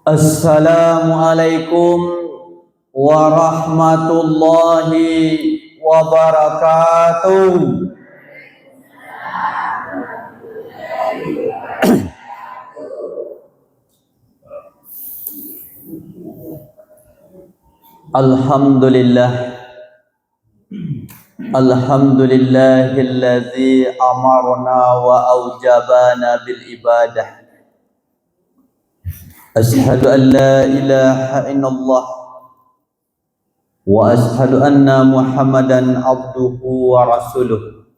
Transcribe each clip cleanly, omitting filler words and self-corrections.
Assalamualaikum warahmatullahi wabarakatuh. Alhamdulillah. Alhamdulillahilladzi amarna wa aujabana bil ibadah. Ashhadu an la ilaha illallah wa ashhadu anna Muhammadan abduhu wa rasuluh.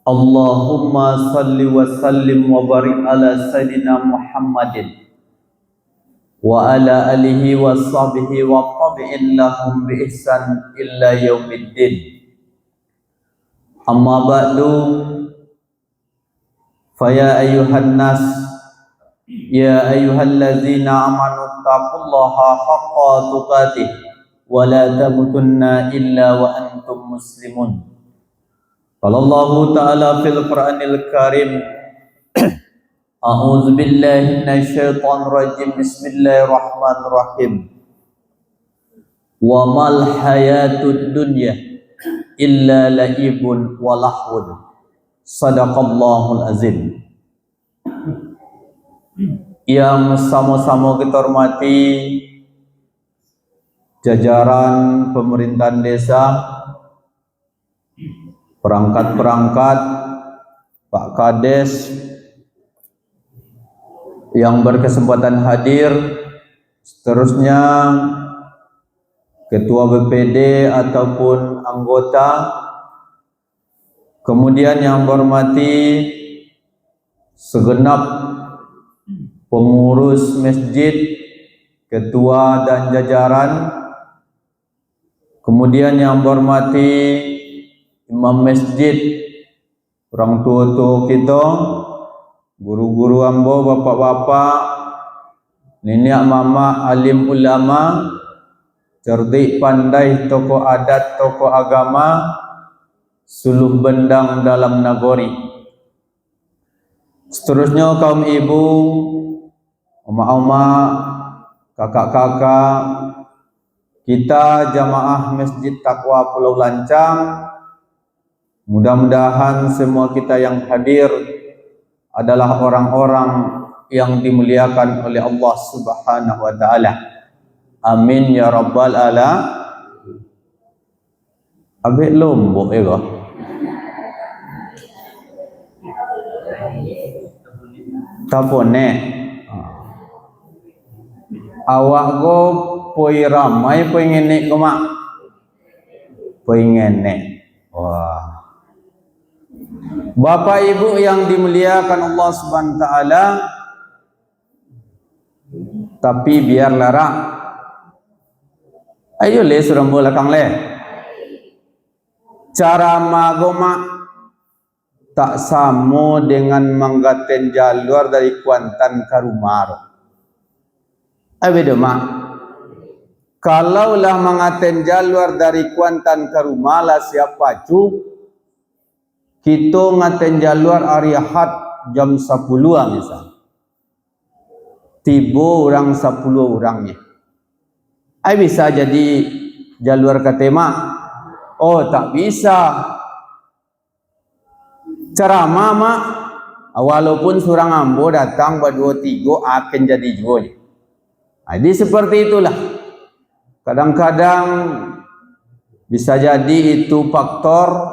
Allahumma salli wa sallim wa barik ala sayyidina Muhammadin wa ala alihi wa sahbihi wa tabi'in lahum bi ihsan illa yaumiddin. Amma ba'du, faya ayyuhan nas, ya ayyuhallazina amanu taqullaha haqqa tuqatih wa la tamutunna illa wa antum muslimun. Qala Allah ta'ala fil Qur'anil Karim, a'udzu billahi minasyaitonir rajim, bismillahirrahmanirrahim. Wa mal hayatud dunya illa la'ibun wa lahwun. Sadaqallahul azim. Yang sama-sama kita hormati jajaran pemerintahan desa, perangkat-perangkat, Pak Kades yang berkesempatan hadir, seterusnya Ketua BPD ataupun anggota, kemudian yang berhormati segenap pengurus masjid, ketua dan jajaran, kemudian yang berhormati imam masjid, orang tua-tua kita, guru-guru ambo, bapak-bapak, nenek mama, alim ulama, cerdik pandai, tokoh adat, tokoh agama, suluh bendang dalam nagori. Seterusnya kaum ibu, oma-oma, kakak-kakak, kita jamaah Masjid Taqwa Pulau Lancang, mudah-mudahan semua kita yang hadir adalah orang-orang yang dimuliakan oleh Allah Subhanahu wa taala. Amin ya rabbal alamin. Abik lombok ego. Tapone. Awak go poi ramai poi ngenek ko mak. Poi ngenek. Wah. Bapak Ibu yang dimuliakan Allah Subhanahu wa taala, tapi biar larang. Ayo le surang bola kang le. Cara magoma tak sama dengan manggaten jalur dari Kuantan ke Rumaro. Beda mak. Kalaulah mangaten jalur dari Kuantan ke Rumala siapa cu, kita ngaten jalur ariahat jam 10 misal. Tiba orang 10 orangnya. Ai bisa jadi jalur katema? Oh tak bisa. Ceramah mak, walaupun surang ambo datang berdua tiga akan jadi juga. Jadi seperti itulah. Kadang-kadang bisa jadi itu faktor.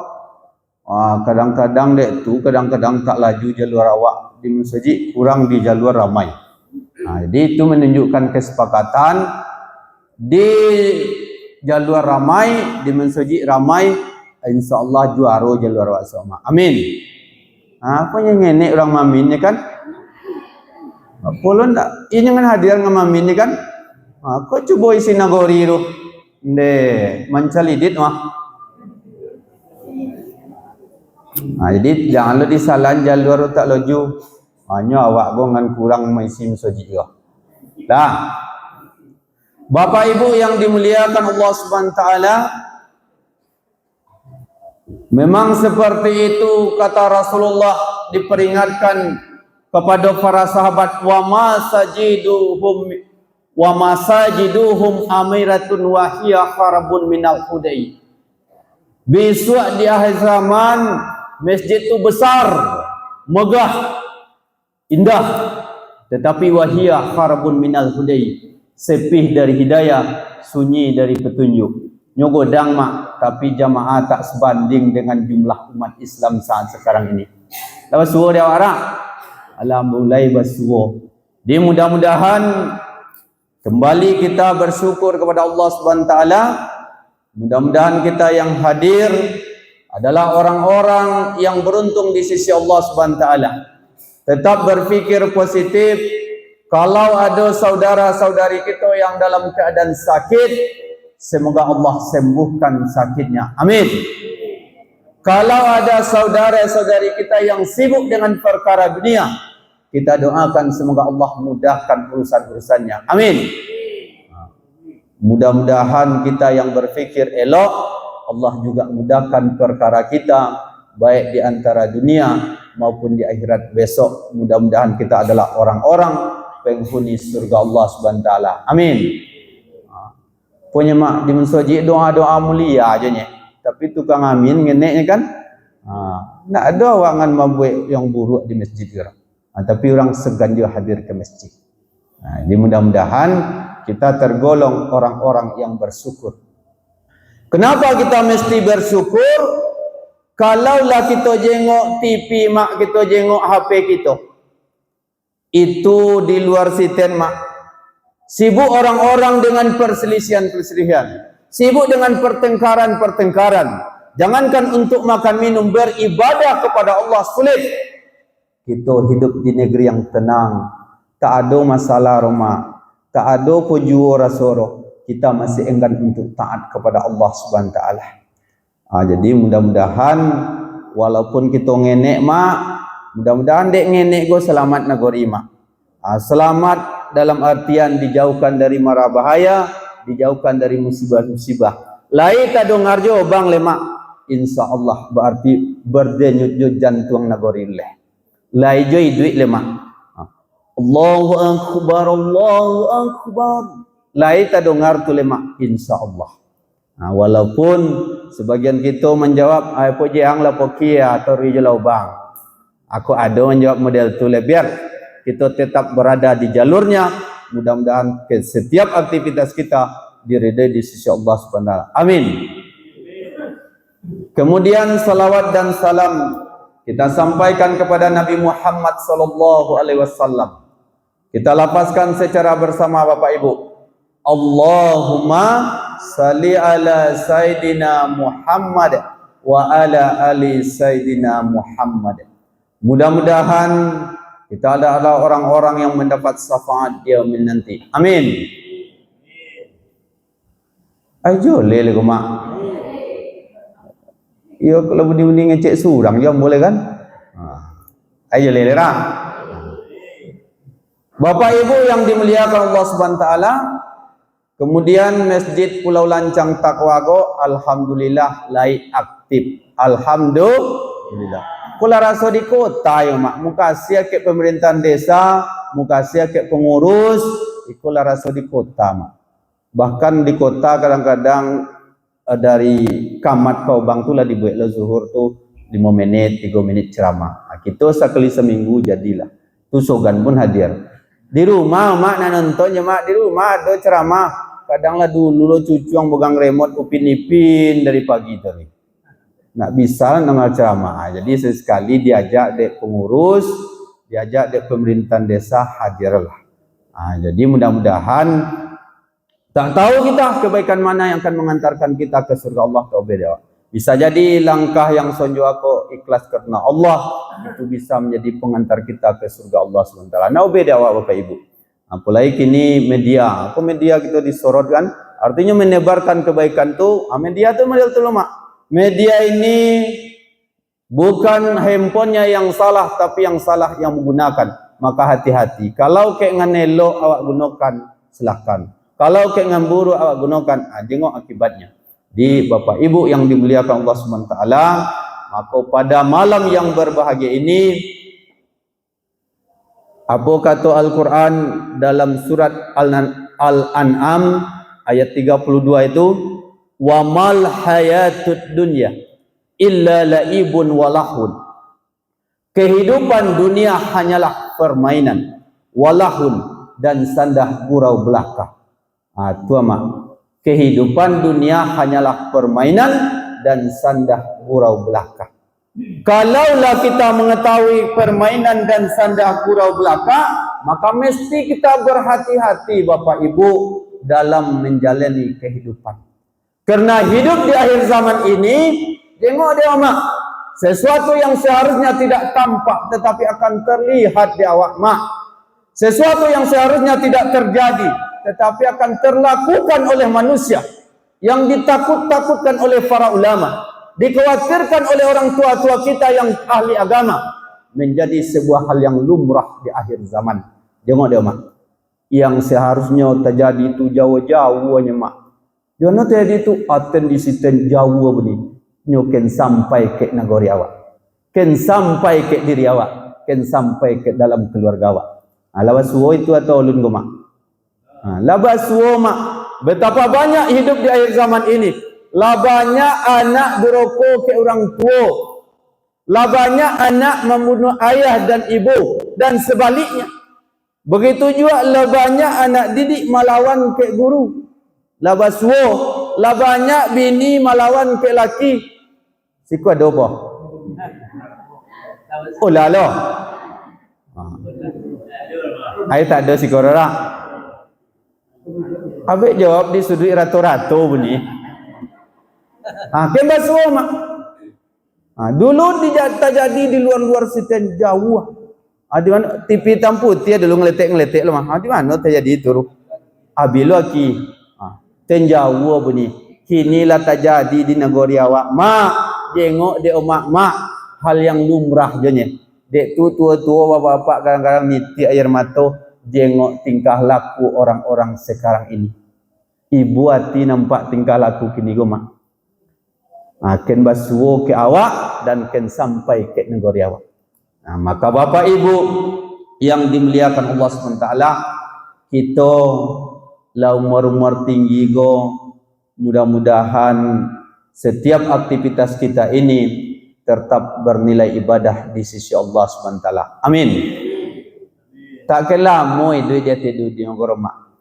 Kadang-kadang dek tu, kadang-kadang tak laju jalur awak di masjid, kurang di jalur ramai. Jadi itu menunjukkan kesepakatan. Di jalur ramai, di masjid ramai, insyaallah juara jalur awak sama. Amin. Apa yang nenek orang mamin ni kan? Polon tak? Ini kan hadir dengan mamin ni kan? Kau cuba isi nagori tu. Deh, mencalidit mah. Jadi janganlah disalan jalur tak laju. Hanya awak gongan kurang mengisi masjid juga. Dah. Bapak Ibu yang dimuliakan Allah Subhanahu wa taala, Memang seperti itu kata Rasulullah, diperingatkan kepada para sahabat, wa masajiduhum amiratun wa hiya kharabun minal hudai. Besok di akhir zaman masjid itu besar, megah, indah, tetapi wahia kharabun minal hudai, sepih dari hidayah, sunyi dari petunjuk. Nyogodang mak, tapi jamaah tak sebanding dengan jumlah umat Islam saat sekarang ini. Lepas suruh dia warak, alhamdulillah basuh. Dia mudah-mudahan kembali kita bersyukur kepada Allah Subhanahu wa taala. Mudah-mudahan kita yang hadir adalah orang-orang yang beruntung di sisi Allah Subhanahu wa taala. Tetap berpikir positif. Kalau ada saudara-saudari kita yang dalam keadaan sakit, semoga Allah sembuhkan sakitnya. Amin. Kalau ada saudara-saudari kita yang sibuk dengan perkara dunia, kita doakan semoga Allah mudahkan urusan-urusannya. Amin. Mudah-mudahan kita yang berfikir elok, Allah juga mudahkan perkara kita, baik di antara dunia maupun di akhirat besok. Mudah-mudahan kita adalah orang-orang penghuni surga Allah Subhanahu wa taala. Amin. Punya mak di masjid doa-doa mulia aja nya. Tapi tukang amin ngeneknya kan. Nak ada orang membuat yang buruk di masjid orang. Tapi orang segan juga hadir ke masjid. Jadi mudah-mudahan kita tergolong orang-orang yang bersyukur. Kenapa kita mesti bersyukur? Kalaulah kita jengok TV mak, kita jengok HP kita, itu di luar siten mak, sibuk orang-orang dengan perselisihan-perselisihan, sibuk dengan pertengkaran-pertengkaran. Jangankan untuk makan minum, beribadah kepada Allah sulit. Kita hidup di negeri yang tenang, tak ada masalah rumah, tak ada puju rasoro, kita masih enggan untuk taat kepada Allah Subhanahu wa taala. Jadi mudah-mudahan walaupun kita ngenek mak, mudah-mudahan dek ngenek go selamat nagori mak. Selamat dalam artian dijauhkan dari mara bahaya, dijauhkan dari musibah-musibah. Lai tak dengar jo bang lemak, insyaallah berarti berdenyut jantung nagori leh. Lai jo duit lemak. Allahu akbar, Allahu akbar. Lai tak dengar tu lemak, insyaallah. Walaupun sebagian kita menjawab, apa je hang lapo kia atau rijelau bang. Aku ada menjawab model tu le, biar kita tetap berada di jalurnya. Mudah-mudahan setiap aktivitas kita diridai di sisi Allah Subhanahu wa taala. Amin. Kemudian salawat dan salam kita sampaikan kepada Nabi Muhammad sallallahu alaihi wasallam. Kita lapaskan secara bersama Bapak Ibu. Allahumma salli ala Sayyidina Muhammad wa ala ali Sayyidina Muhammad. Mudah-mudahan kita adalah orang-orang yang mendapat syafaat di yaumil nanti. Amin. Ayo lele ko mak. Yo kalau mending ngecek surang jam boleh kan? Ayo lele ra. Bapak Ibu yang dimuliakan Allah Subhanahu wa taala, kemudian Masjid Pulau Lancang Takwago alhamdulillah lai aktif. Alhamdulillah. Kula rasa di kota ya mak, muka sia ke pemerintahan desa, muka sia ke pengurus, kula rasa di kota mak. Bahkan di kota kadang-kadang dari kamat kau bang tu lah dibuat lah zuhur tu 5 menit, 3 menit ceramah. Kita sekali seminggu jadilah. Tu sogan pun hadir. Di rumah mak nak nonton ya mak, di rumah ada ceramah. Kadanglah dulu lo cucu yang pegang remote upin-ipin dari pagi tadi. Nak bisa dengar ceramah. Jadi sesekali diajak dek pengurus, diajak dek pemerintahan desa hadirlah. Jadi mudah-mudahan tak tahu kita kebaikan mana yang akan mengantarkan kita ke surga Allah Ta'ala. Bisa jadi langkah yang sonjo aku ikhlas karena Allah itu bisa menjadi pengantar kita ke surga Allah SWT. Nah beda Bapak Ibu. Apalagi kini media. Apa media kita disorot kan? Artinya menebarkan kebaikan tu. Media tu model tu mak. Media ini bukan handphonenya yang salah, tapi yang salah yang menggunakan. Maka hati-hati. Kalau kayak nganelo awak gunakan, silahkan. Kalau kayak ngamburu awak gunakan, jengok akibatnya. Di Bapak Ibu yang dimuliakan Allah SWT, maka pada malam yang berbahagia ini, apa kata Al-Quran dalam surat Al-An'am ayat 32 itu, wa mal hayatud dunya illa laibun walahun. Kehidupan dunia hanyalah permainan, walahun, dan sandah gurau belaka. Itu amat. Kehidupan dunia hanyalah permainan dan sandah gurau belaka. Kalaulah kita mengetahui permainan dan sandah gurau belaka, maka mesti kita berhati-hati Bapak Ibu dalam menjalani kehidupan. Karena hidup di akhir zaman ini, tengok dia mak, sesuatu yang seharusnya tidak tampak tetapi akan terlihat di awak mak. Sesuatu yang seharusnya tidak terjadi tetapi akan terlakukan oleh manusia, yang ditakut-takutkan oleh para ulama, dikhawatirkan oleh orang tua-tua kita yang ahli agama, menjadi sebuah hal yang lumrah di akhir zaman. Tengok dia mak, yang seharusnya terjadi itu jauh-jauhnya mak, jangan terjadi itu aten di situ jauh begini, nyoken sampai ke negeri awak, ken sampai ke diri awak, ken sampai ke dalam keluarga awak. Lawas suwo itu atau ulun goma. Labas suwo mak, betapa banyak hidup di akhir zaman ini. Labanya anak berokok ke orang tua, labanya anak membunuh ayah dan ibu, dan sebaliknya. Begitu juga labanya anak didik melawan ke guru. Labas suwo, labanya bini melawan ke laki. Siku ada apa? Oh lalo. Ai tak ada sikorora. Habis jawab di sudut ratu-ratu bunyi. Kan basuh mak. Dulu jadi di luar-luar situ jauh. Di mana TV hitam putih dulu ngeletek-ngeletek lu mah. Di mana terjadi itu? Abilo aki. Ten jauh bunyi. Kinilah terjadi di negeri awak. Mak, jengok de omak mak, hal yang lumrah jenya. Dek tu tua-tua bapak-bapak kadang-kadang niti air mata jengok tingkah laku orang-orang sekarang ini. Ibu hati nampak tingkah laku kini goma. Ken basuo ke awak dan ken sampai ke negeri awak. Maka bapak ibu yang dimuliakan Allah SWT, kita la umur-umur tinggi go, mudah-mudahan setiap aktivitas kita ini tetap bernilai ibadah di sisi Allah SWT. Amin. Tak kela moi duit dia tidur di ngoromak.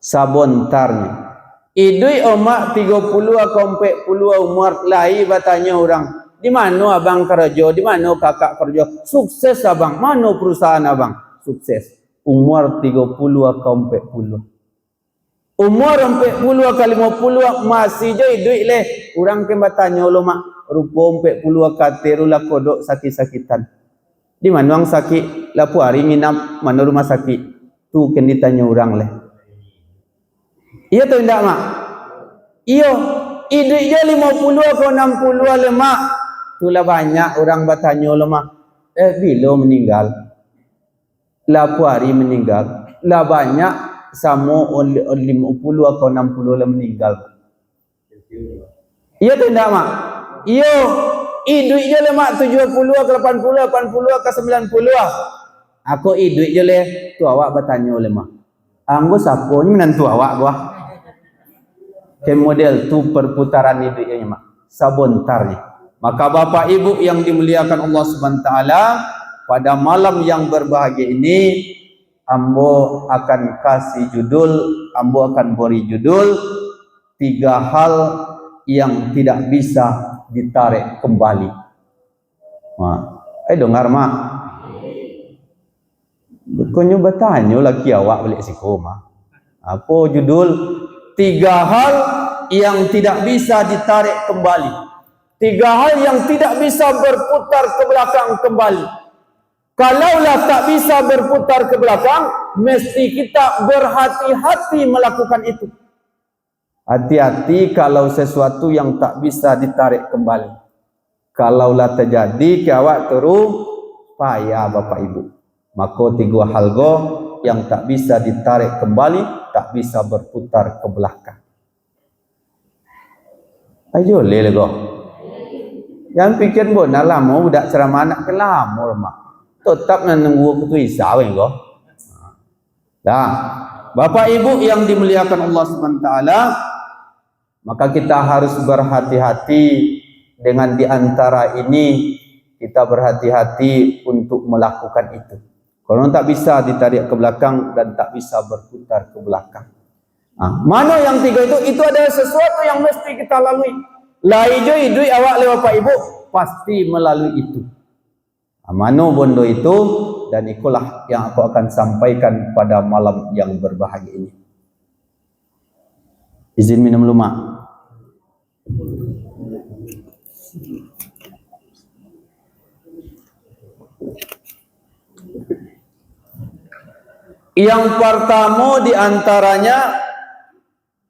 Sabontarnya. Idui omak 30 atau 40 umur lahi batanya orang. Di mana abang kerja? Di mana kakak kerja? Sukses abang. Mana perusahaan abang? Sukses. Umur 30 atau 40. Umur 40 atau 50 masih je duit leh. Orang ke batanya lo mak. Rupa 40 kateru lah kodok sakit-sakitan. Di mana orang sakit? Lapu hari nginap mana rumah sakit? Tu kan ditanya orang leh. Iya tu tidak mak? Iya. Iduk je 50 atau 60 lemak. Itulah banyak orang bertanya lemak. Bila meninggal? Lapu hari meninggal. Lah banyak sama 50 atau 60 lah meninggal. Iya tu tidak mak? Iyo, duit je le mak 70 ke 80, 80 ke 90. Aku duit je le. Tu awak bertanya le mak. Anggo siapa ni menantu awak gua? Ke model tu perputaran duitnya mak. Sabontarnya. Maka bapak ibu yang dimuliakan Allah SWT, pada malam yang berbahagia ini, ambo akan kasih judul, ambo akan beri judul 3 hal yang tidak bisa ditarik kembali. Dengar mak. Bukannya bertanya lagi awak balik sikoma. Apa judul? 3 hal yang tidak bisa ditarik kembali. 3 hal yang tidak bisa berputar ke belakang kembali. Kalaulah tak bisa berputar ke belakang, mesti kita berhati-hati melakukan itu. Hati-hati kalau sesuatu yang tak bisa ditarik kembali. Kalaulah terjadi ke awak terus payah bapak ibu. Maka 3 hal go yang tak bisa ditarik kembali, tak bisa berputar ke belakang. Ayo le go. Yang pikir pun dah lama budak ceramah anak ke lama mak. Tetap nunggu ketu isa we go. Dah. Bapak Ibu yang dimuliakan Allah Subhanahu wa taala, maka kita harus berhati-hati dengan di antara ini, kita berhati-hati untuk melakukan itu. Kalau tak bisa ditarik ke belakang dan tak bisa berputar ke belakang. Mana yang tiga itu adalah sesuatu yang mesti kita lalui. Lai idui awak le Bapak Ibu pasti melalui itu. Mano bondo itu, dan itulah yang aku akan sampaikan pada malam yang berbahagia ini. Izin minum lumak. Yang pertama di antaranya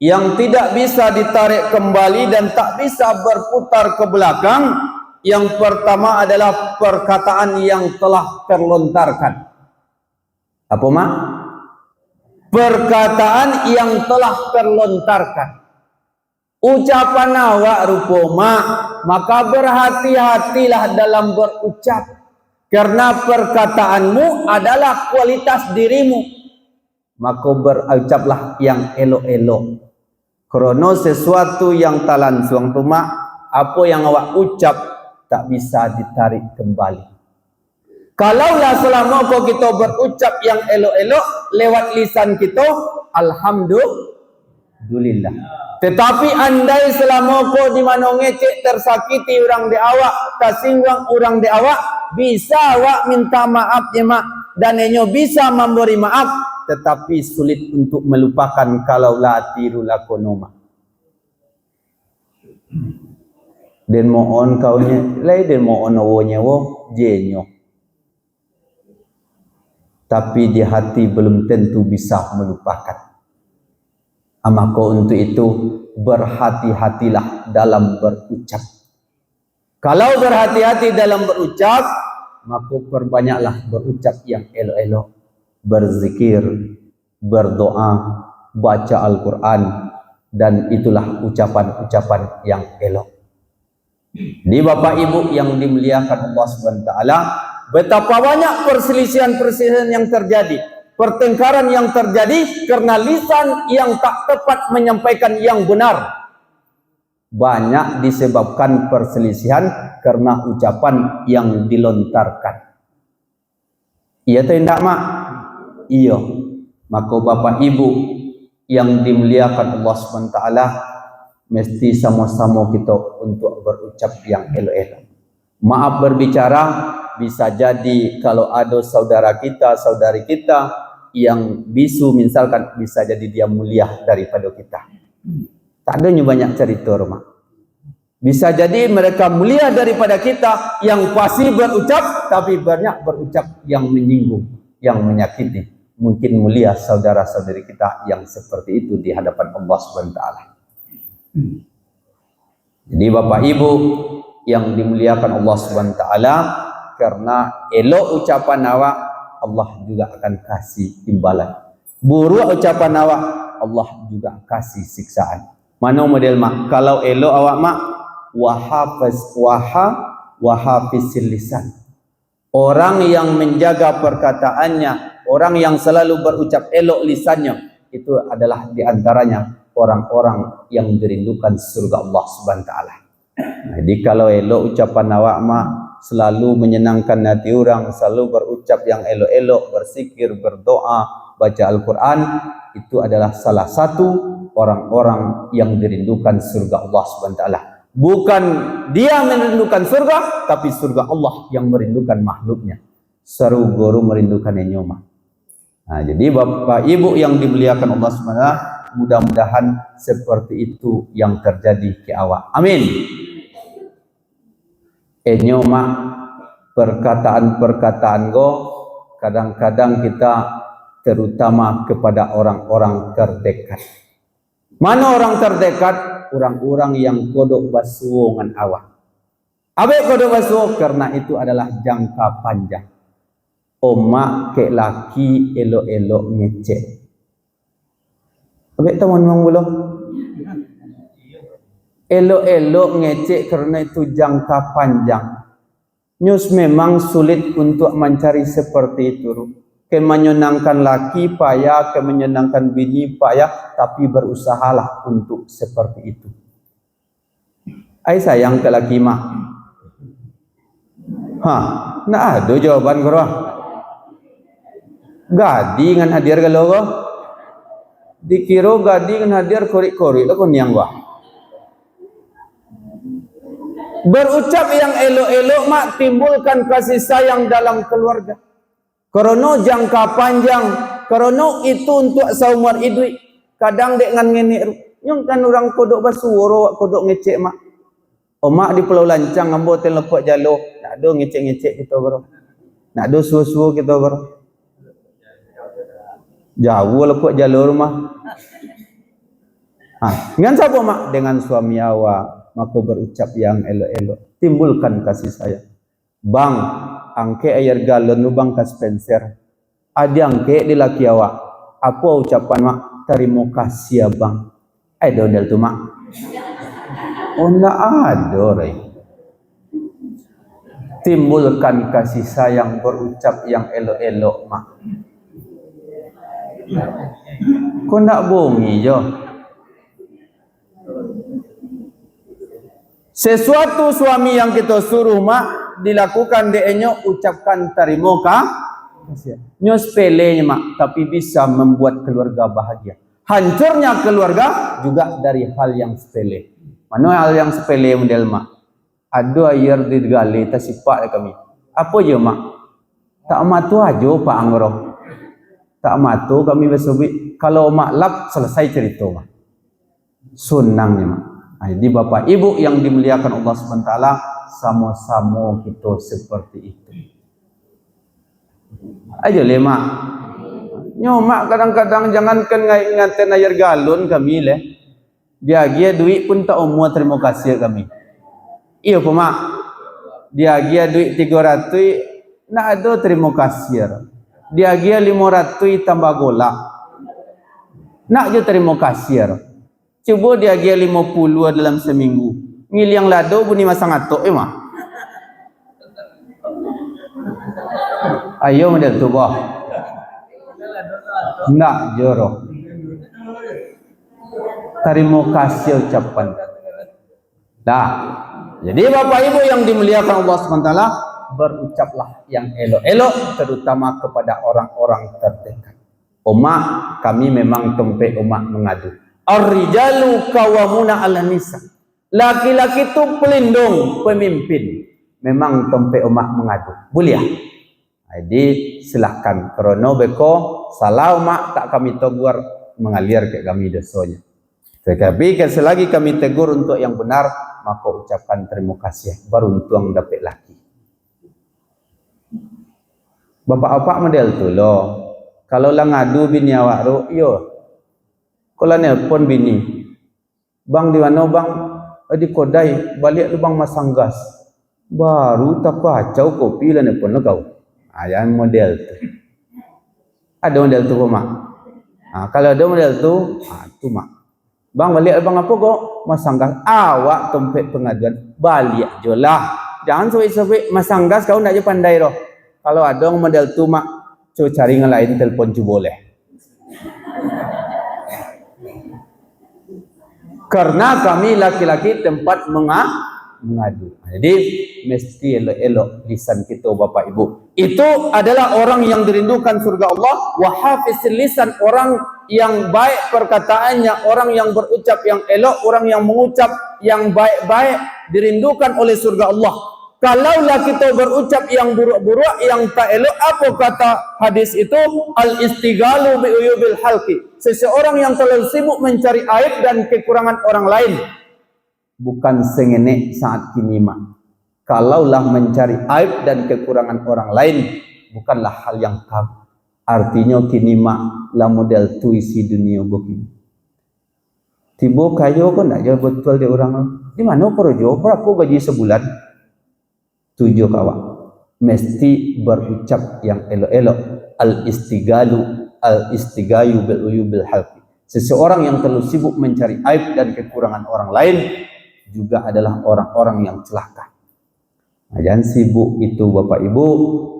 yang tidak bisa ditarik kembali dan tak bisa berputar ke belakang, yang pertama adalah perkataan yang telah terlontarkan. Apa mak? Perkataan yang telah terlontarkan. Ucapan awak rupa mak, maka berhati-hatilah dalam berucap, karena perkataanmu adalah kualitas dirimu. Maka berucaplah yang elok-elok. Krono sesuatu yang tak langsung tu mak, apa yang awak ucap tak bisa ditarik kembali. Kalaulah selama kau kita berucap yang elok-elok lewat lisan kita, alhamdulillah. Tetapi andai selama kau di mana ngecek tersakiti orang di awak, tersinggung orang di awak, bisa awak minta maaf ya mak, dan enyo bisa memberi maaf, tetapi sulit untuk melupakan kalau la tiru lakonoma. Den mohon kaunya, lai den mohon awonya wo jenyo. Tapi di hati belum tentu bisa melupakan. Maka untuk itu berhati-hatilah dalam berucap. Kalau berhati-hati dalam berucap, maka perbanyaklah berucap yang elok-elok. Berzikir, berdoa, baca Al-Quran, dan itulah ucapan-ucapan yang elok. Ini Bapak Ibu yang dimuliakan Allah Subhanahu wa taala, betapa banyak perselisihan-perselisihan yang terjadi, pertengkaran yang terjadi karena lisan yang tak tepat menyampaikan yang benar. Banyak disebabkan perselisihan karena ucapan yang dilontarkan. Iya atau tidak mak? Iya. Maka Bapak Ibu yang dimuliakan Allah Subhanahu wa taala, mesti sama-sama kita untuk berucap yang elok-elok. Maaf berbicara, bisa jadi kalau ada saudara kita, saudari kita yang bisu misalkan, bisa jadi dia mulia daripada kita. Tak adanya banyak cerita rumah. Bisa jadi mereka mulia daripada kita yang pasti berucap, tapi banyak berucap yang menyinggung, yang menyakiti. Mungkin mulia saudara-saudari kita yang seperti itu di hadapan Allah Subhanahu wa taala. Jadi Bapak Ibu yang dimuliakan Allah Subhanahu wa taala, karena elok ucapan awak, Allah juga akan kasih imbalan. Buruk ucapan awak, Allah juga kasih siksaan. Mana model mak? Kalau elok awak mak, wahafizil lisan. Orang yang menjaga perkataannya, orang yang selalu berucap elok lisannya, itu adalah diantaranya orang-orang yang dirindukan surga Allah Subhanahu wa taala. Jadi kalau elok ucapan awak mak, selalu menyenangkan hati orang, selalu berucap yang elok-elok, berzikir, berdoa, baca Al-Quran, itu adalah salah satu orang-orang yang dirindukan surga Allah Subhanahu wa taala. Bukan dia merindukan surga, tapi surga Allah yang merindukan makhluknya. Seru guru merindukan enyoma. Nah, jadi Bapak Ibu yang dimuliakan Allah Subhanahu wa taala, mudah-mudahan seperti itu yang terjadi ke awak. Amin. Enyoma, perkataan-perkataan go, kadang-kadang kita terutama kepada orang-orang terdekat. Mana orang terdekat? Orang-orang yang kodok basuh ngan awak. Abe kodok basuh karena itu adalah jangka panjang. Omak ke laki elok-elok ngecek. Abe tahu memang belum? elok-elok ngecek karena itu jangka panjang. News memang sulit untuk mencari seperti itu. Kemenyenangkan laki payah, kemenyenangkan bini payah, tapi berusahalah untuk seperti itu. Ai sayang ke laki mah. Nah ada jawaban kau. Gadi dengan hadir kalau kau. Dikira gadi dengan hadir korik-korik lah kau niang gua. Berucap yang elok-elok mak timbulkan kasih sayang dalam keluarga. Karena jangka panjang, karena itu untuk seumur hidup. Kadang dek ngan ngenek, nyong kan orang kodok basuoro, kodok ngecek mak. Mak di Pulau Lancang ambo telepon jalo, nak do ngecek-ngecek kita bro. Nak do susu kita bro. Jauh lepok jalo rumah. Dengan siapa mak? Dengan suami awak. Maka berucap yang elok-elok, timbulkan kasih sayang. Bang, angke air galon lu bang kas Spencer. Ada angke di laki awak. Aku ucapan mak, terima kasih ya bang. Dodel tu mak. Oh nak ada rai. Timbulkan kasih sayang, berucap yang elok-elok mak. Kau nak bongi jo. Sesuatu suami yang kita suruh mak dilakukan DE-nya, ucapkan terima kasih. Nyo sepelenya mak, tapi bisa membuat keluarga bahagia. Hancurnya keluarga juga dari hal yang sepele. Mana hal yang sepele model mak? Ada air di gali tasipak kami. Apa je mak? Tak matu aja pak anggro. Tak matu kami bersubi. Kalau mak lap selesai cerita mak. Sunangnya mak. Jadi bapak ibu yang dimuliakan Allah SWT, sama-sama kita seperti itu. Ayo le mak. Nyo mak kadang-kadang jangankan ingatkan air galon kami le. Dia duit pun tak umur terima kasih kami. Iya po mak. Dia duit 300 nak ada terima kasih. Dia 500 tambah golak. Nak je terima kasih. Cuba dia 50 dalam seminggu. Ngil yang lado bunyi masang atok mah. Ayo model tu bah. Nak jorok. Terima kasih ucapan. Dah. Jadi bapak ibu yang dimuliakan Allah SWT, berucaplah yang elok-elok, terutama kepada orang-orang terdekat. Umat kami memang tempat umat mengadu. Ar-rijalu qawwamuna 'alan nisa. Laki-laki itu pelindung, pemimpin. Memang tempat umat mengadu. Boleh. Jadi silahkan. Kerana beko salah umat tak kami tegur, mengalir ke kami dosanya. Tetapi selagi kami tegur untuk yang benar, maka ucapkan terima kasih. Beruntung dapat laki. Bapak-bapak model tu loh. Kalau lah ngadu bini awak ru, yo. Kalau nelpon bini, bang di mana bang? Di Kodai, balik lu bang masang gas. Baru tak kacau kopi lah nelpon lu kau. Yang model tu. Ada model tu mak. Kalau ada model tu, tu mak. Bang balik bang apa kau? Masang gas. Awak tempat pengaduan, balik je lah. Jangan sobek-sobek masang gas kau nak je pandai roh. Kalau ada model tu mak, coba cari yang lain telpon je boleh. Karena kami laki-laki tempat mengadu. Jadi mesti elok-elok lisan kita bapak ibu. Itu adalah orang yang dirindukan surga Allah. Wa hafizil lisan, orang yang baik perkataannya, orang yang berucap yang elok, orang yang mengucap yang baik-baik dirindukan oleh surga Allah. Kalaulah kita berucap yang buruk-buruk, yang tak elok, apa kata hadis itu? Al-istighalu bi'uyubil halqi. Seseorang yang terlalu sibuk mencari aib dan kekurangan orang lain. Bukan sengenek saat kini mak. Kalaulah mencari aib dan kekurangan orang lain, bukanlah hal yang tabu. Artinya kini mak lah model tu isi dunia begini. Tiba kayo kau nak jawab betul dia orang. Di mana kerja? Berapa gaji sebulan? 7 kawan. Mesti berucap yang elok-elok. Al-istigayu bil uyubil halqi. Seseorang yang terlalu sibuk mencari aib dan kekurangan orang lain, juga adalah orang-orang yang celaka. Nah, jangan sibuk itu Bapak Ibu,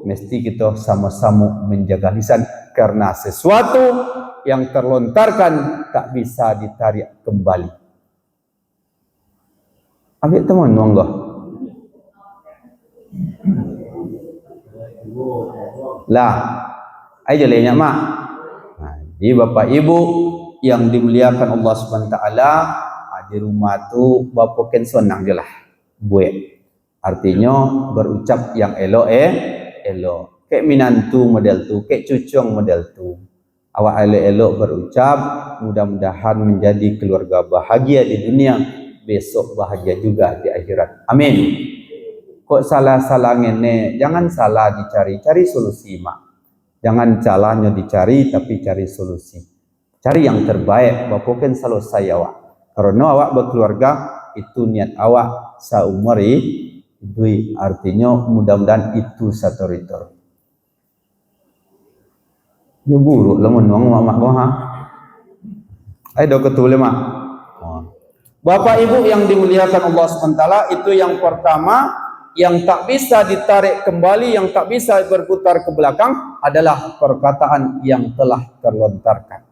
mesti kita sama-sama menjaga lisan karena sesuatu yang terlontarkan tak bisa ditarik kembali. Ambil teman monggo. Lah, aja lenyap mak. Nah, jadi Bapak Ibu yang dimuliakan Allah Subhanahu wa taala, di rumah tu bapa ken senang je lah buat. Artinya berucap yang elok elok. Kek minantu model tu, kek cucung model tu. Awak elok-elok berucap, mudah-mudahan menjadi keluarga bahagia di dunia, besok bahagia juga di akhirat. Amin. Kok salah-salah ngene, jangan salah dicari, cari solusi mak. Jangan salahnya dicari tapi cari solusi. Cari yang terbaik, bapoken selesai awak. Karena awak berkeluarga itu niat awak saumuri dui, artinya mudah-mudahan itu satu ritor. Ya buruk lamun wong mak gua ha. Ayo ketule mak. Bapak Ibu yang dimuliakan Allah SWT, itu yang pertama yang tak bisa ditarik kembali, yang tak bisa berputar ke belakang adalah perkataan yang telah terlontarkan.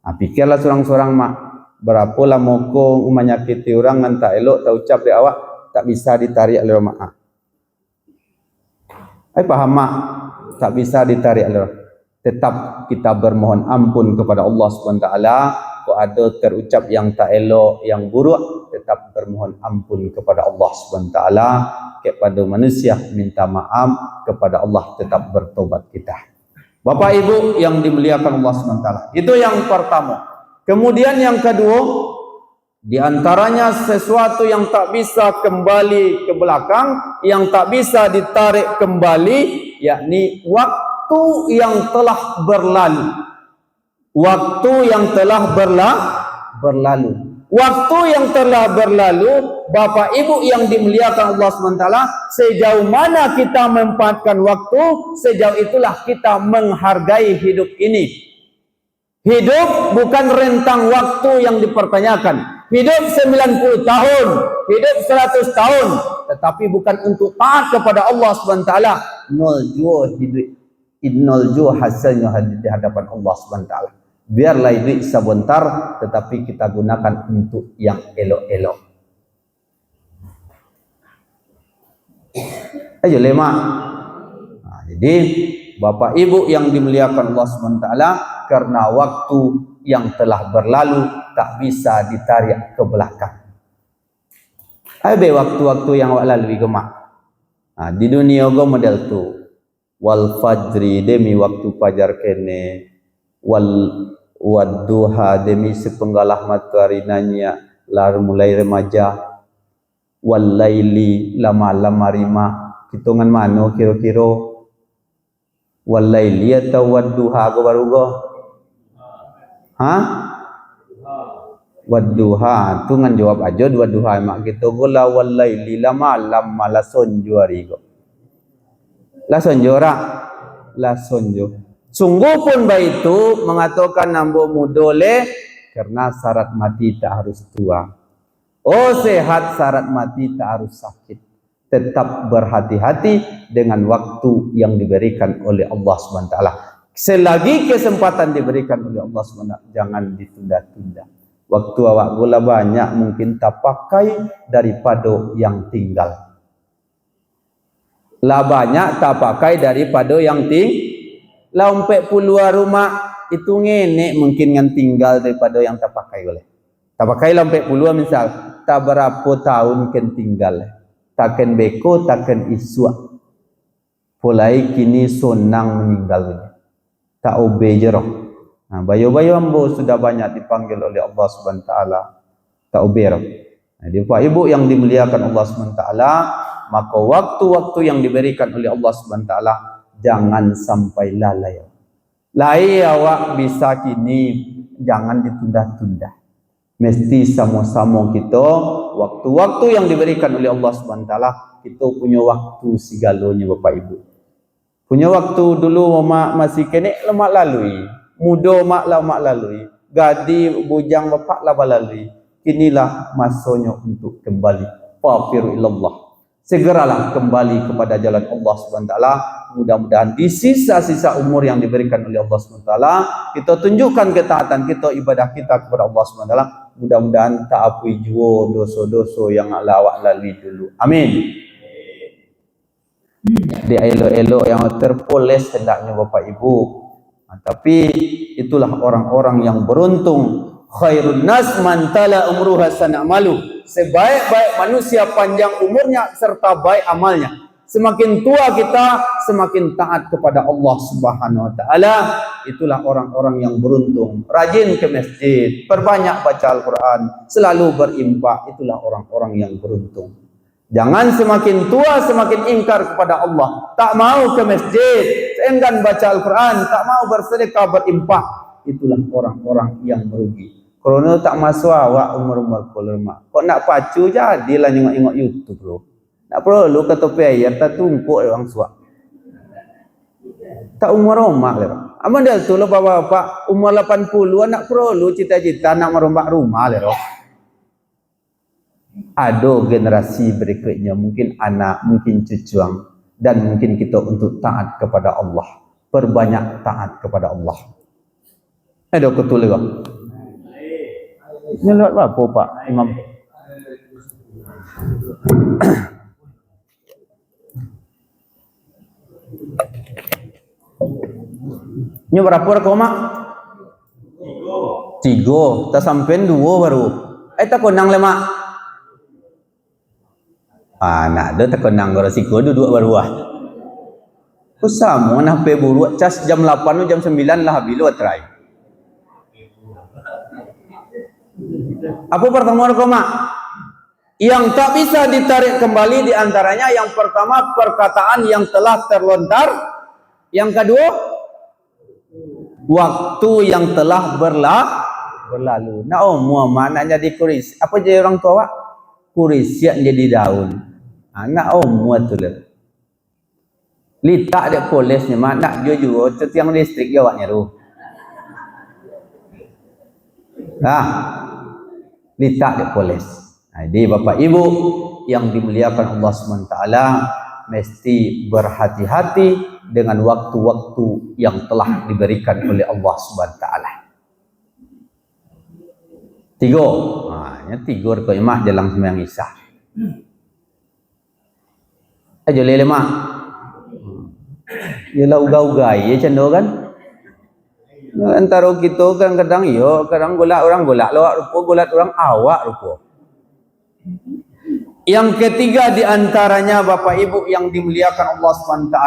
Nah, pikirlah seorang-seorang mak, berapa lama kau menyakiti orang ngan tak elok tak ucap di awak, tak bisa ditarik oleh mak. Paham mak? Tak bisa ditarik oleh. Tetap kita bermohon ampun kepada Allah SWT. Kalau ada terucap yang tak elok, yang buruk, tetap bermohon ampun kepada Allah SWT. Kepada manusia minta maaf, kepada Allah tetap bertobat kita. Bapak Ibu yang dimuliakan Allah SWT, itu yang pertama. Kemudian yang kedua, di antaranya sesuatu yang tak bisa kembali ke belakang, yang tak bisa ditarik kembali, yakni waktu yang telah berlalu. Waktu yang telah berlalu. Waktu yang telah berlalu, Bapak Ibu yang dimuliakan Allah SWT, sejauh mana kita memanfaatkan waktu, sejauh itulah kita menghargai hidup ini. Hidup bukan rentang waktu yang dipertanyakan. Hidup 90 tahun, hidup 100 tahun, tetapi bukan untuk taat kepada Allah SWT. Nol jua hasilnya di hadapan Allah SWT. Biarlah hidup sebentar, tetapi kita gunakan untuk yang elok-elok. Ayo lemak. Nah, jadi Bapak Ibu yang dimuliakan Allah SWT, karena waktu yang telah berlalu tak bisa ditarik ke belakang. Ada waktu-waktu yang awak lalui ke mak. Nah, di dunia go model tu. Wal fajri demi waktu fajar kene, wal duha demi sepenggalah matahari nanya lar mulai remaja, wal laili lama marima hitungan mano kira-kira wal laili atau wad duha go baru go ha wad duha tu ngan jawab aja dua duha mak gitu go la wal laili lama malason juari go la sonjora la sonjo. Sungguh pun baik itu mengatakan nambo mudole karena syarat mati tak harus tua. Oh sehat syarat mati tak harus sakit. Tetap berhati-hati dengan waktu yang diberikan oleh Allah SWT. Selagi kesempatan diberikan oleh Allah SWT, jangan ditunda-tunda. Waktu awak gula banyak mungkin tak pakai daripada yang tinggal. Lah banyak tak pakai daripada yang tinggal. Lah umpek puluhan rumah itu ngenek mungkin yang tinggal daripada yang tak pakai boleh. Tak pakai lah umpek puluhan misal, tak berapa tahun ken tinggal. Takkan beko, takkan iswa. Mulai kini sonang meninggal. Tak obe jerok. Nah, bayu-bayu ambo sudah banyak dipanggil oleh Allah SWT. Tak obe jerok. Nah, Bapak Ibu yang dimuliakan Allah SWT, maka waktu-waktu yang diberikan oleh Allah SWT jangan sampai lalai. Lai awak bisa kini, jangan ditunda-tunda. Mesti sama-sama kita, waktu-waktu yang diberikan oleh Allah SWT, kita punya waktu segalanya Bapak Ibu. Punya waktu dulu mak masih kenek lemak lalui. Muda mak lalui. Gadi bujang bapak lah lalui. kinilah masanya untuk kembali. Fafiru ilallah. Segeralah kembali kepada jalan Allah Subhanahu wa taala. Mudah-mudahan di sisa-sisa umur yang diberikan oleh Allah Subhanahu wa taala, kita tunjukkan ketaatan kita, ibadah kita kepada Allah Subhanahu wa taala. Mudah-mudahan tak apui jua dosa-dosa yang awak lalui dulu. Amin. Di elok-elok yang terpoles hendaknya Bapak Ibu. Tapi itulah orang-orang yang beruntung. Khairun nas man tala umruhu hasan amalu. Sebaik-baik manusia panjang umurnya serta baik amalnya. Semakin tua kita, semakin taat kepada Allah Subhanahu wa taala. Itulah orang-orang yang beruntung. Rajin ke masjid, perbanyak baca Al-Quran, selalu berinfak. Itulah orang-orang yang beruntung. Jangan semakin tua semakin ingkar kepada Allah. Tak mau ke masjid, enggan baca Al-Quran, tak mau bersedekah, berinfak. Itulah orang-orang yang merugi. Kerana tak masuk awak umur-umur kolema. Kok nak pacu jadilah nyengok-nyengok YouTube bro. Tak perlu kata payah, tak tumpuk orang suak. Tak umur rumah le. Aman dah tu lo bapak-bapak umur 80 nak perlu cita-cita nak merombak rumah le. Ada generasi berikutnya, mungkin anak, mungkin cucuang, dan mungkin kita untuk taat kepada Allah. Perbanyak taat kepada Allah. Ada ketul juga. Ini lewat apa Pak Imam? Ini berapa rekam mak? 3. Tak sampai 2 baru. Tak konang le mak. Nak ada tak konang resiko duduk baru ah. Usah nak pe buru cas jam 8 jam 9 lah bilo try. Apa pertemuan koma? Yang tak bisa ditarik kembali diantaranya yang pertama perkataan yang telah terlontar, yang kedua waktu yang telah berlalu. Nah, mana jadi kuris? Apa jadi orang tua? Kuris yang jadi daun. Anak tu le. Litak dek polesnya mana jujur tiang listrik jawabnya tu. Litak dek poles. Jadi Bapak Ibu yang dimuliakan Allah SWT, mesti berhati-hati dengan waktu-waktu yang telah diberikan oleh Allah SWT. 3. Ini 3 rekam imah jalan sembahyang Isya. Aja lele mak. Yalah uga-ugai ya cendo kan. Antara kita kadang-kadang kadang golak orang golak lawak rupa, golak orang awak rupa. Yang ketiga diantaranya Bapak Ibu yang dimuliakan Allah SWT,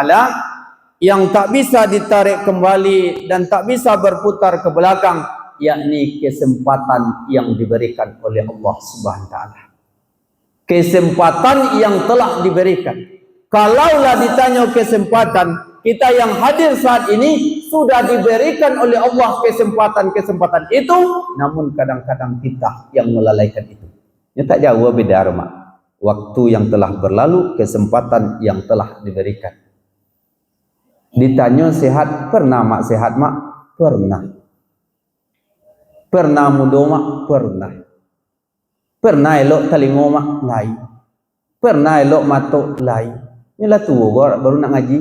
yang tak bisa ditarik kembali dan tak bisa berputar ke belakang, yakni kesempatan yang diberikan oleh Allah SWT. Kesempatan yang telah diberikan. Kalaulah ditanya kesempatan, kita yang hadir saat ini sudah diberikan oleh Allah kesempatan-kesempatan itu, namun kadang-kadang kita yang melalaikan itu. Ini tak jauh beda mak. Waktu yang telah berlalu, kesempatan yang telah diberikan. Ditanya sehat, pernah mak sehat mak? Pernah. Pernah muda mak? Pernah. Pernah elok telinga mak? Lain. Pernah elok mata? Lain. Inilah tua baru nak ngaji.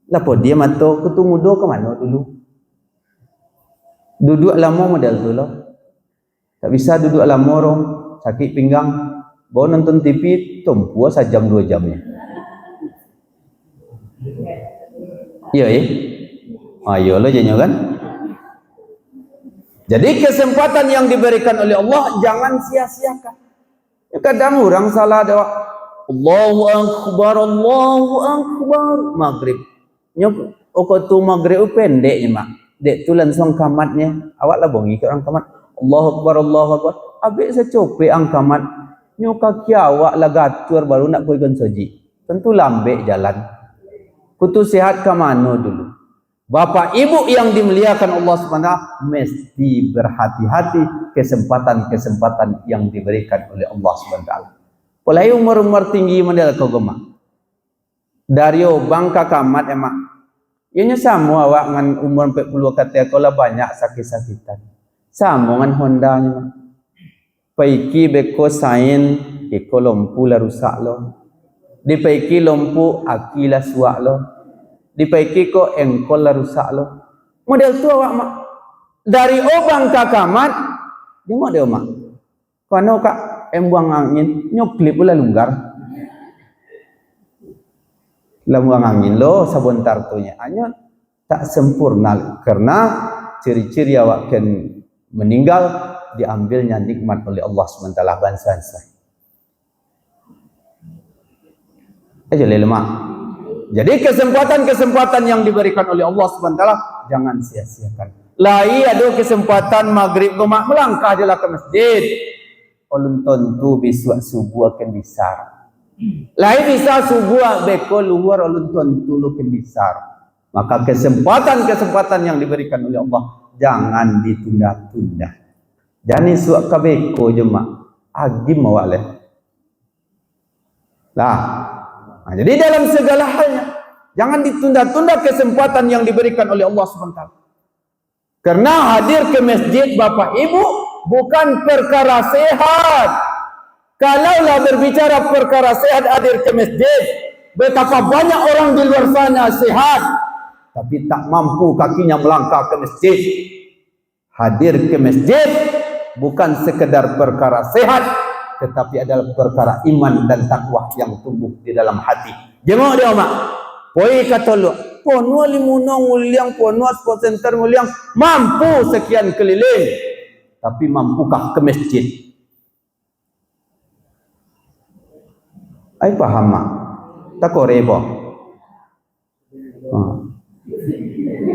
Lapa dia mata kutu muda ke mana dulu? Duduk lama modal tu lah. Tak bisa duduk lama orang, sakit pinggang. Bawa nonton TV tumpu sejam 2 jamnya. Ya ayo lo jangan kan. Jadi kesempatan yang diberikan oleh Allah jangan sia-siakan. Kadang orang salah doa. Allahu akbar maghrib. Nyok tu maghrib pendeknya mak. Dek tu langsung kamatnya. Awak lah bongi ke orang kamat. Allahu akbar. Habis secope ang kamat. Nyok kaki awak lah gatur baru nak pergi soji. Tentu lambe jalan. Kutu sehat ke mana dulu? Bapak Ibu yang dimuliakan Allah SWT, mesti berhati-hati kesempatan-kesempatan yang diberikan oleh Allah SWT. Mulai umur-umur tinggi model kogoma. Dario bangka kamat emak. Ianya sama awak dengan umur 40 kata kalau banyak sakit-sakitan. Sama dengan Honda nya. paiki beko sain iko lompu la rusak lo. Di paiki lompu aki la suak lo. Di paiki ko engkol la rusak lo. Model tu awak mak. Dari obang kakamat, dia mau dia mak. Kano kak buang angin, nyokli pula lunggar. Buang angin lo sebentar tuhnya. Hanya tak sempurna karena ciri-ciri awak kan meninggal diambilnya nikmat oleh Allah SWT bansa-bansa. Aja lemak. Jadi kesempatan-kesempatan yang diberikan oleh Allah SWT jangan sia-siakan. Lai ada kesempatan maghrib gomak melangkah jelah ke masjid. Ulun tentu besok subuh akan besar. Lai bisa subuh beko luar ulun tentu lu akan besar. Maka kesempatan-kesempatan yang diberikan oleh Allah jangan ditunda-tunda. Jangan suak kabeko je mak. Agim awak leh. Lah. Nah, jadi dalam segala halnya jangan ditunda-tunda kesempatan yang diberikan oleh Allah SWT. Karena hadir ke masjid Bapak Ibu bukan perkara sehat. Kalaulah berbicara perkara sehat hadir ke masjid, betapa banyak orang di luar sana sehat tapi tak mampu kakinya melangkah ke masjid. Hadir ke masjid bukan sekedar perkara sehat, tetapi adalah perkara iman dan takwa yang tumbuh di dalam hati. Jemaah dia mak. Poi kata lu, ponua limunong uliang, ponua sport center uliang, mampu sekian keliling, tapi mampukah ke masjid? Ai paham mak? Tak korebo.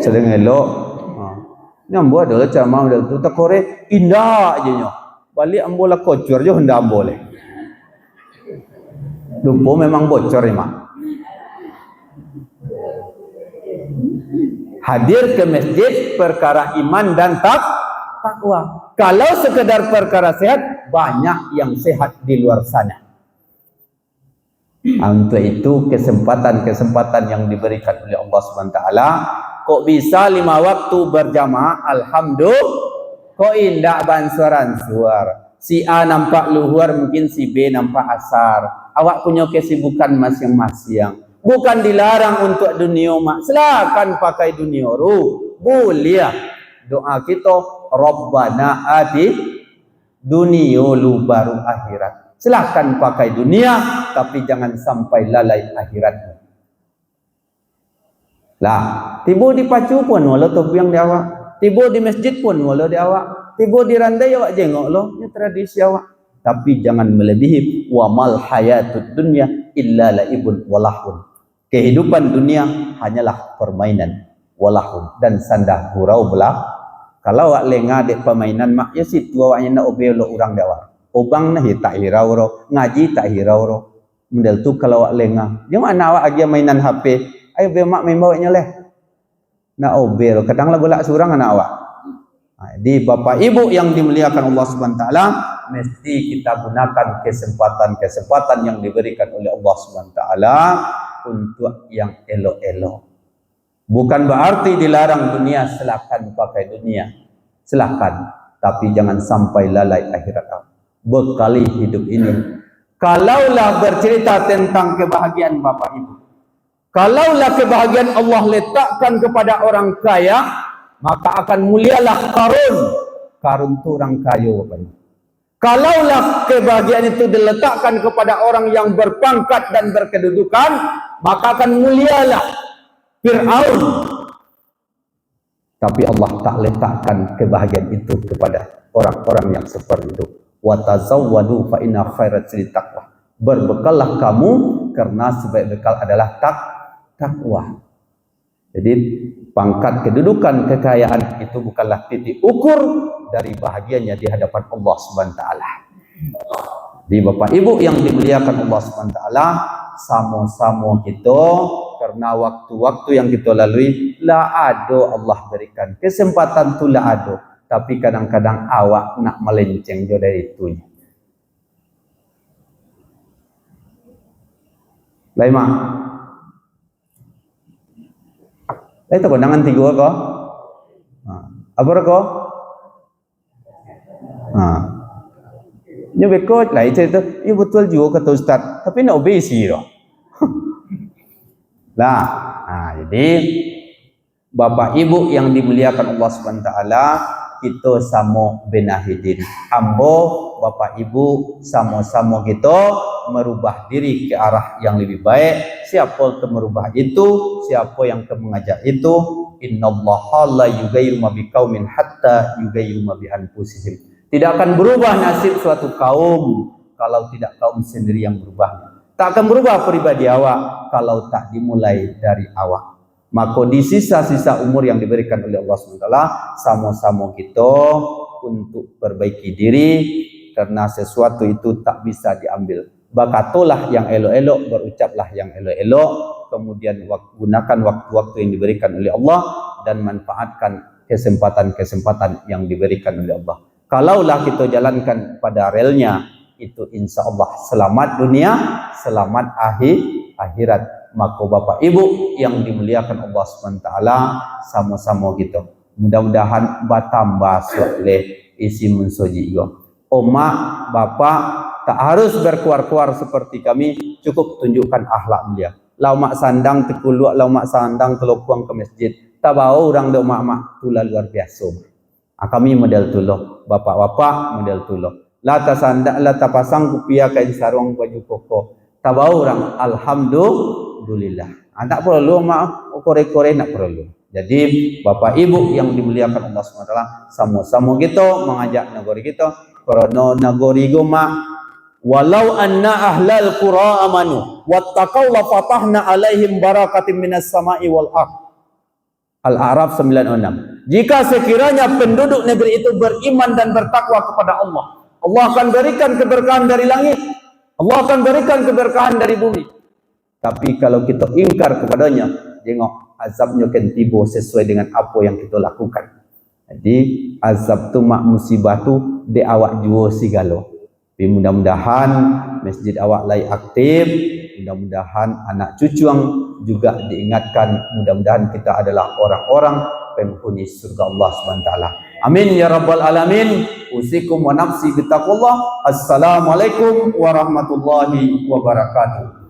Sedang elok. Nyambo ada macam ada tu tak kore indah aja nyo. Balik ambola kocor je hendak boleh. Lupa memang bocor ya mak. Hadir ke masjid perkara iman dan takwa. Kalau sekedar perkara sehat, banyak yang sehat di luar sana. Untuk itu kesempatan-kesempatan yang diberikan oleh Allah SWT. Kok bisa 5 waktu berjamaah? Alhamdulillah. Kok indah bansuar-ansuar. Si A nampak luhur, mungkin si B nampak asar. Awak punya kesibukan masing-masing. Bukan dilarang untuk dunia mak. Silakan pakai dunia ru. Boleh. Doa kita, Rabbana ati dunia lu baru akhirat. Silakan pakai dunia, tapi jangan sampai lalai akhiratmu. Lah, tiba di pacu pun walau tobiang di awak. Tiba di masjid pun walau di awak. Tiba di randai awak jengok lo. Ini tradisi awak. Tapi jangan melebihi. Wa mal hayatud dunya illa laibun walahun. Kehidupan dunia hanyalah permainan walahun dan sanda gurau belah. Kalau awak lengah dek permainan mak ya situ awaknya nak obey lo orang dawar. Obang nah tak hirau ro, ngaji tak hirau ro. Model tu kalau awak lengah. Dia mana awak aja mainan HP. Ayo be mak main bawanya leh. Nak obey ro. Kadang lah bolak surang anak awak. Di Bapak Ibu yang dimuliakan Allah SWT, mesti kita gunakan kesempatan-kesempatan yang diberikan oleh Allah SWT untuk yang elok-elok. Bukan berarti dilarang dunia, silakan pakai dunia. Silakan, tapi jangan sampai lalai akhirat kamu. Bekali hidup ini. Kalaulah bercerita tentang kebahagiaan Bapak Ibu. Kalaulah kebahagiaan Allah letakkan kepada orang kaya, maka akan mulialah Karun. Karun itu orang kaya Bapak Ibu. Kalaulah kebahagiaan itu diletakkan kepada orang yang berpangkat dan berkedudukan, maka akan mulialah Fir'aun. Tapi Allah tak letakkan kebahagiaan itu kepada orang-orang yang seperti itu. Wa tazawwadu fa inna khairat taqwa. Berbekallah kamu karena sebaik bekal adalah takwa. Jadi pangkat, kedudukan, kekayaan itu bukanlah titik ukur dari bahagianya di hadapan Allah SWT. Di Bapak Ibu yang dimuliakan Allah SWT, sama-sama kita karena waktu-waktu yang kita lalui la ada Allah berikan kesempatan tu la ada, tapi kadang-kadang awak nak melenceng jo dari itu. Laima. Itu kondangan 3 ko. Apa ko? Nya bekot lah itu, ya betul juga kata Ustaz. Tapi nak obesi dah. Nah, jadi Bapak Ibu yang dimuliakan Allah SWT, kita sama benahi diri. Ambo, Bapak Ibu, sama-sama kita merubah diri ke arah yang lebih baik. Siapa yang merubah itu, siapa yang mengajak itu, innallaha la yughayyiru ma biqaumin hatta yughayyiru ma bi anfusihim. Tidak akan berubah nasib suatu kaum kalau tidak kaum sendiri yang berubah. Tak akan berubah pribadi awak kalau tak dimulai dari awak. Maka di sisa-sisa umur yang diberikan oleh Allah SWT, sama-sama kita untuk perbaiki diri, karena sesuatu itu tak bisa diambil. Bakatolah yang elok-elok, berucaplah yang elok-elok, kemudian gunakan waktu-waktu yang diberikan oleh Allah dan manfaatkan kesempatan-kesempatan yang diberikan oleh Allah. Kalaulah kita jalankan pada relnya, itu insya Allah selamat dunia, selamat akhirat. Maka Bapak Ibu yang dimuliakan Allah SWT, sama-sama kita mudah-mudahan bertambah oleh isi mensoji yo. Omak, bapak tak harus berkuar-kuar seperti kami, cukup tunjukkan akhlak mulia. Lau mak sandang tekuluak, lau mak sandang telokuang ke masjid, tak bau orang dok mak-mak tulah luar biasa. Kami model tuloh, bapak-bapak model tuloh. Lata sandak, lata pasang kupiah kain sarung baju koko. Tak bau orang, alhamdulillah. Tak perlu mak kore-kore, nak perlu. Jadi Bapak Ibu yang dimuliakan Allah SWT, sama-sama kita mengajak negeri kita, karena negeri goma, walau anna ahlal qura amanu wattaqau la fatahna alaihim barakatim minas sama'i wal ardh. Al-A'raf 96. Jika sekiranya penduduk negeri itu beriman dan bertakwa kepada Allah, Allah akan berikan keberkahan dari langit, Allah akan berikan keberkahan dari bumi. Tapi kalau kita ingkar kepadanya, tengok azabnya akan tiba sesuai dengan apa yang kita lakukan. Jadi azab tu mak musibah tu di awak jua sigalo. Tapi mudah-mudahan masjid awak lai aktif, mudah-mudahan anak cucuang juga diingatkan, mudah-mudahan kita adalah orang-orang penghuni surga Allah SWT. Amin ya rabbal alamin. Usikum wa nafsi bittaqullah. Assalamualaikum warahmatullahi wabarakatuh.